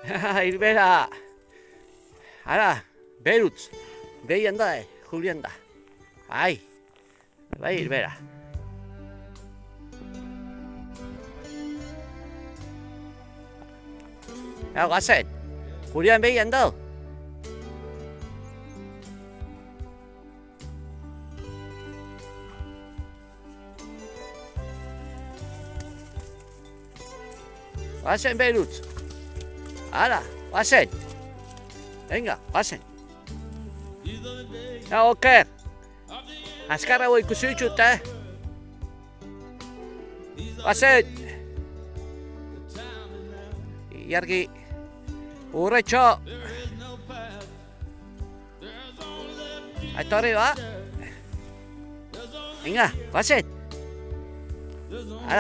Irbera. Ara, Berutz. Behian da, Julian da. Bai, bai, Irbera. Hau, gazen. Julian behian da. Gazen, Berutz. Ara, gazen. Venga, gazen. Oker. Azkarra hau ikusi ditut, Gazen. Iargi. Urretxo. Etorri ba. Venga, gazen. Ara.